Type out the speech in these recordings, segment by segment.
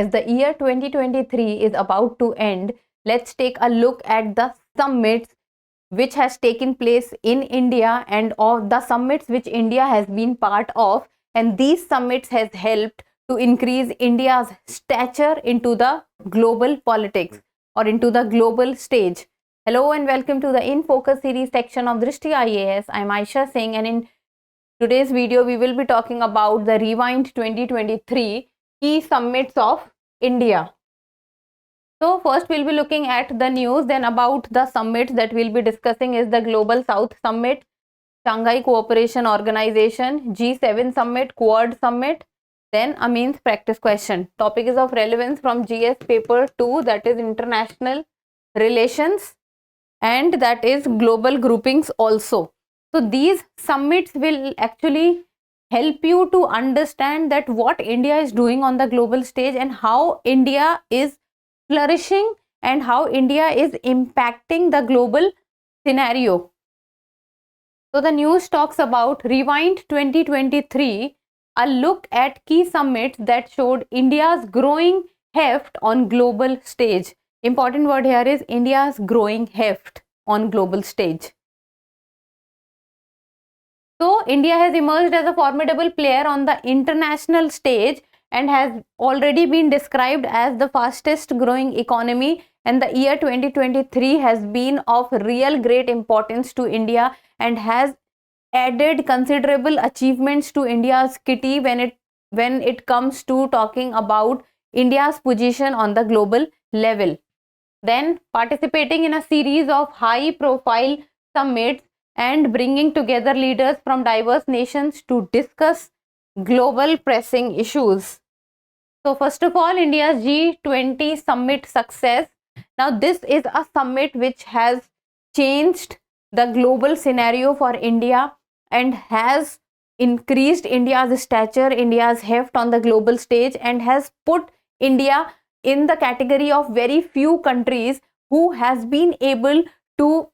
As the year 2023 is about to end, let's take a look at the summits which has taken place in India and of the summits which India has been part of, and these summits has helped to increase India's stature into the global politics or into the global stage. Hello and welcome to the In Focus series section of Drishti IAS. I'm Aisha Singh, and in today's video we will be talking about the Rewind 2023 key summits of India. So first we'll be looking at the news, then about the summits that we'll be discussing is the Global South Summit, Shanghai Cooperation Organization, G7 Summit, Quad Summit, then a means practice question. Topic is of relevance from GS paper 2, that is international relations, and that is global groupings also. So these summits will actually help you to understand that what India is doing on the global stage and how India is flourishing and how India is impacting the global scenario. So the news talks about Rewind 2023, a look at key summits that showed India's growing heft on global stage. Important word here is India's growing heft on global stage. So India has emerged as a formidable player on the international stage and has already been described as the fastest growing economy, and the year 2023 has been of real great importance to India and has added considerable achievements to India's kitty when it comes to talking about India's position on the global level. Then participating in a series of high profile summits and bringing together leaders from diverse nations to discuss global pressing issues. So first of all, India's G20 summit success. Now this is a summit which has changed the global scenario for India and has increased India's stature, India's heft on the global stage, and has put India in the category of very few countries who has been able to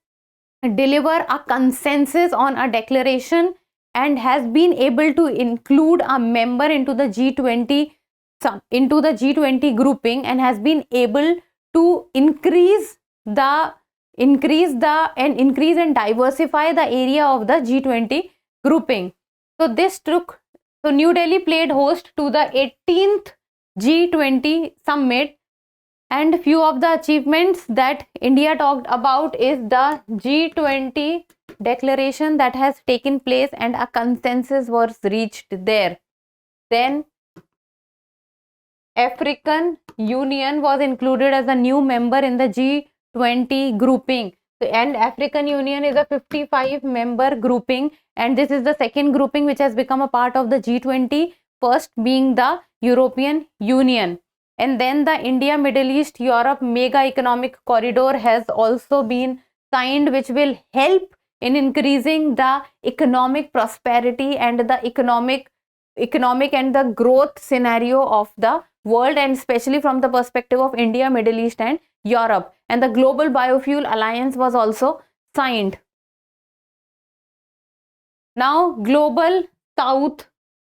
deliver a consensus on a declaration and has been able to include a member into the G20 grouping, and has been able to increase and diversify the area of the G20 grouping. So New Delhi played host to the 18th G20 summit, and few of the achievements that India talked about is the G20 declaration that has taken place and a consensus was reached there. Then African Union was included as a new member in the G20 grouping. And African Union is a 55 member grouping, and this is the second grouping which has become a part of the G20, first being the European Union. And then the India, Middle East, Europe Mega Economic Corridor has also been signed, which will help in increasing the economic prosperity and the economic and the growth scenario of the world, and especially from the perspective of India, Middle East and Europe. And the Global Biofuel Alliance was also signed. Now Global South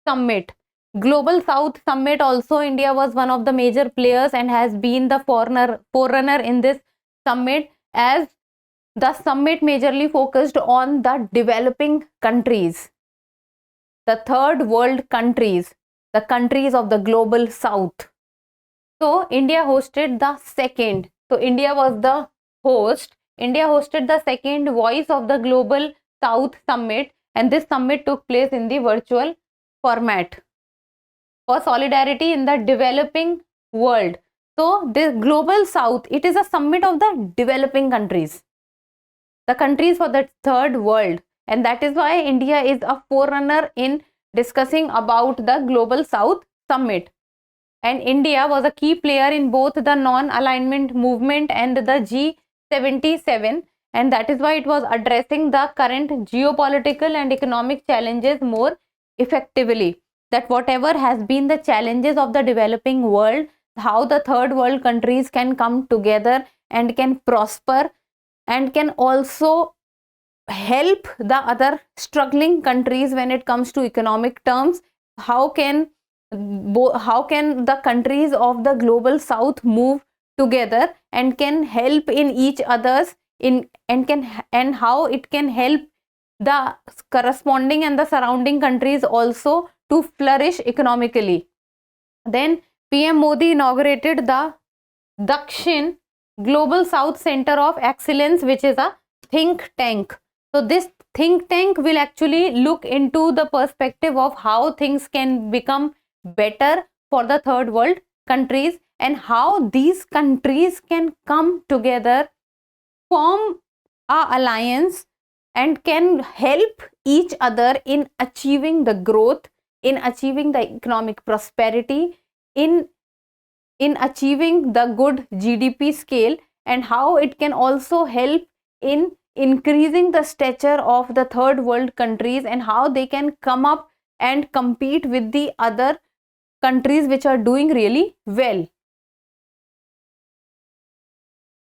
Summit. Global South Summit also, India was one of the major players and has been the forerunner in this summit, as the summit majorly focused on the developing countries, the third world countries, the countries of the global south. So India hosted the second. So India was the host. India hosted the second Voice of the Global South Summit, and this summit took place in the virtual format for solidarity in the developing world. So this Global South, it is a summit of the developing countries, the countries for the third world, and that is why India is a forerunner in discussing about the Global South Summit. And India was a key player in both the non-alignment movement and the G77, and that is why it was addressing the current geopolitical and economic challenges more effectively. That whatever has been the challenges of the developing world, how the third world countries can come together and can prosper and can also help the other struggling countries when it comes to economic terms. How can how can the countries of the global south move together and can help in each other's in and how it can help the corresponding and the surrounding countries also to flourish economically. Then PM Modi inaugurated the Dakshin Global South Center of Excellence, which is a think tank. So this think tank will actually look into the perspective of how things can become better for the third world countries and how these countries can come together, form a alliance and can help each other in achieving the growth, in achieving the economic prosperity, in achieving the good GDP scale, and how it can also help in increasing the stature of the third world countries and how they can come up and compete with the other countries which are doing really well.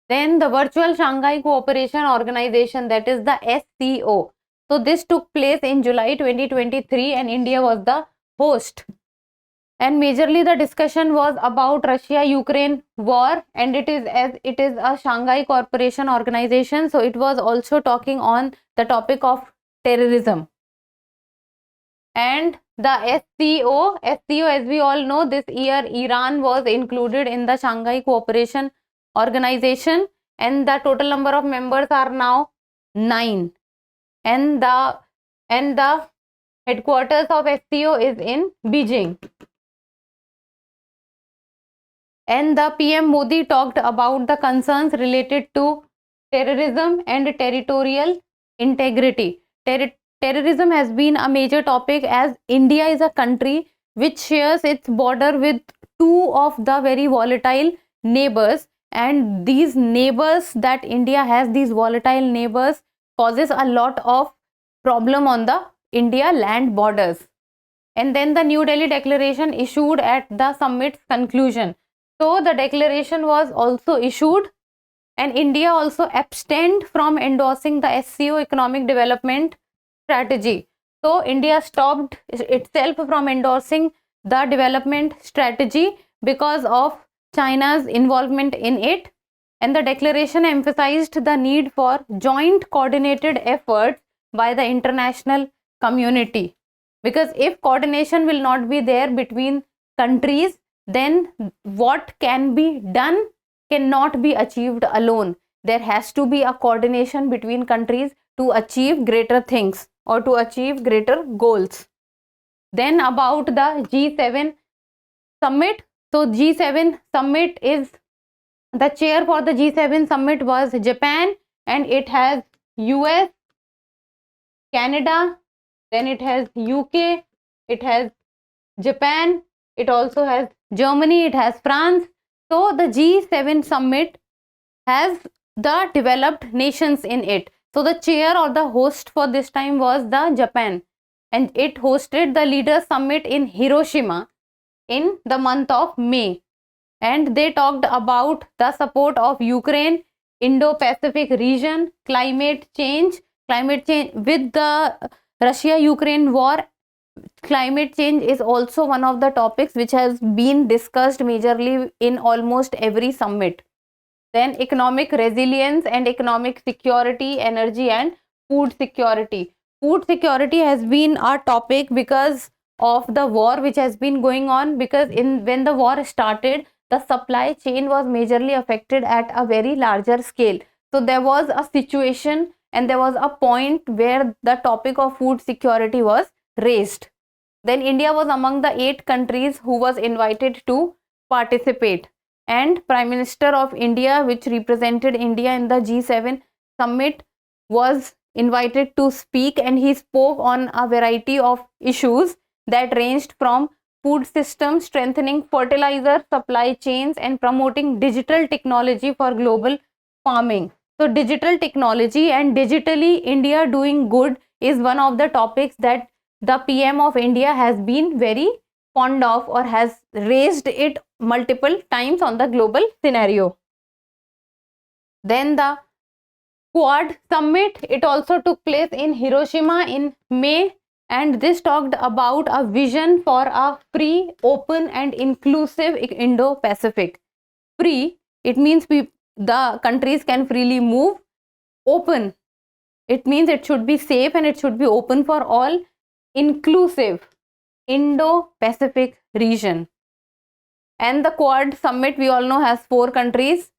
Then the virtual Shanghai Cooperation Organization, that is the SCO. So this took place in July 2023 and India was the host. And majorly the discussion was about Russia-Ukraine war, and it is a Shanghai Cooperation Organization, so it was also talking on the topic of terrorism. And the SCO as we all know, this year Iran was included in the Shanghai Cooperation Organization and the total number of members are now 9, and the headquarters of SCO is in Beijing. And the PM Modi talked about the concerns related to terrorism and territorial integrity. Terrorism has been a major topic as India is a country which shares its border with two of the very volatile neighbors, and these neighbors that India has, these volatile neighbors, causes a lot of problem on the India land borders. And then the New Delhi Declaration issued at the summit's conclusion. So the declaration was also issued and India also abstained from endorsing the SCO economic development strategy. So India stopped itself from endorsing the development strategy because of China's involvement in it. And the declaration emphasized the need for joint coordinated efforts by the international community. Because if coordination will not be there between countries, then what can be done cannot be achieved alone. There has to be a coordination between countries to achieve greater things or to achieve greater goals. Then about the G7 summit. So G7 summit is, the chair for the G7 summit was Japan, and it has US, Canada, then it has UK, it has Japan, it also has Germany, it has France. So the G7 summit has the developed nations in it. So the chair or the host for this time was the Japan, and it hosted the leaders summit in Hiroshima in the month of May, and they talked about the support of Ukraine, Indo-Pacific region, climate change with the Russia-Ukraine war. Climate change is also one of the topics which has been discussed majorly in almost every summit. Then economic resilience and economic security, energy and food security. Food security has been a topic because of the war which has been going on, because when the war started, the supply chain was majorly affected at a very larger scale. So there was a situation and there was a point where the topic of food security was raised. Then India was among the 8 countries who was invited to participate, and Prime Minister of India, which represented India in the G7 summit, was invited to speak, and he spoke on a variety of issues that ranged from food system strengthening, fertilizer supply chains, and promoting digital technology for global farming. So digital technology and digitally India doing good is one of the topics that the PM of India has been very fond of or has raised it multiple times on the global scenario. Then the Quad summit, it also took place in Hiroshima in May and this talked about a vision for a free, open and inclusive Indo-Pacific. Free, it means the countries can freely move. Open, it means it should be safe and it should be open for all. Inclusive, Indo-Pacific region. And the Quad summit, we all know, has 4 countries,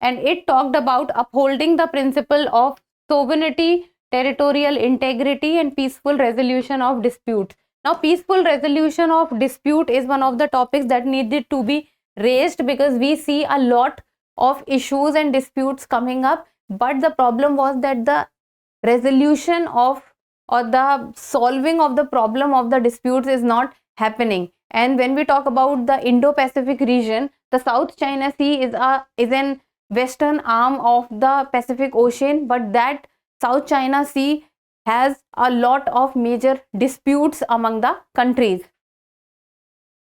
and it talked about upholding the principle of sovereignty, territorial integrity and peaceful resolution of disputes. Now, peaceful resolution of dispute is one of the topics that needed to be raised, because we see a lot of issues and disputes coming up, but the problem was that the resolution of, or the solving of the problem of the disputes is not happening. And when we talk about the Indo-Pacific region, the South China Sea is an western arm of the Pacific Ocean, but that South China Sea has a lot of major disputes among the countries.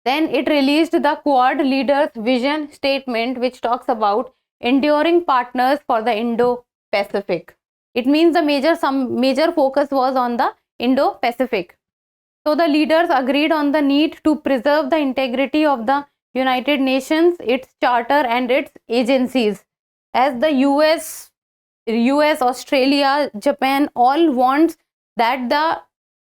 Then it released the Quad leaders vision statement, which talks about enduring partners for the Indo-Pacific. It means some major focus was on the Indo-Pacific. So the leaders agreed on the need to preserve the integrity of the United Nations, its charter and its agencies. As the US, Australia, Japan all wants that the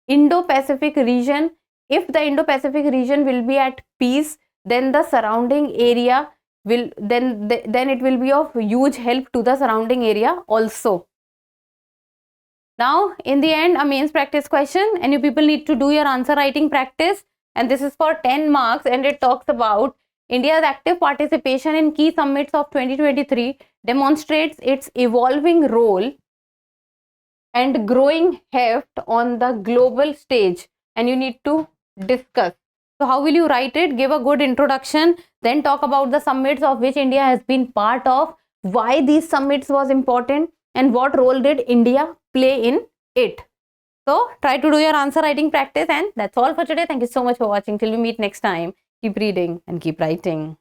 Indo-Pacific region, if the Indo-Pacific region will be at peace, then the surrounding area will, then it will be of huge help to the surrounding area also. Now, in the end, a mains practice question, and you people need to do your answer writing practice, and this is for 10 marks, and it talks about India's active participation in key summits of 2023 demonstrates its evolving role and growing heft on the global stage, and you need to discuss. So how will you write it? Give a good introduction, then talk about the summits of which India has been part of, why these summits was important, and what role did India play in it. So try to do your answer writing practice, and that's all for today. Thank you so much for watching. Till we meet next time, keep reading and keep writing.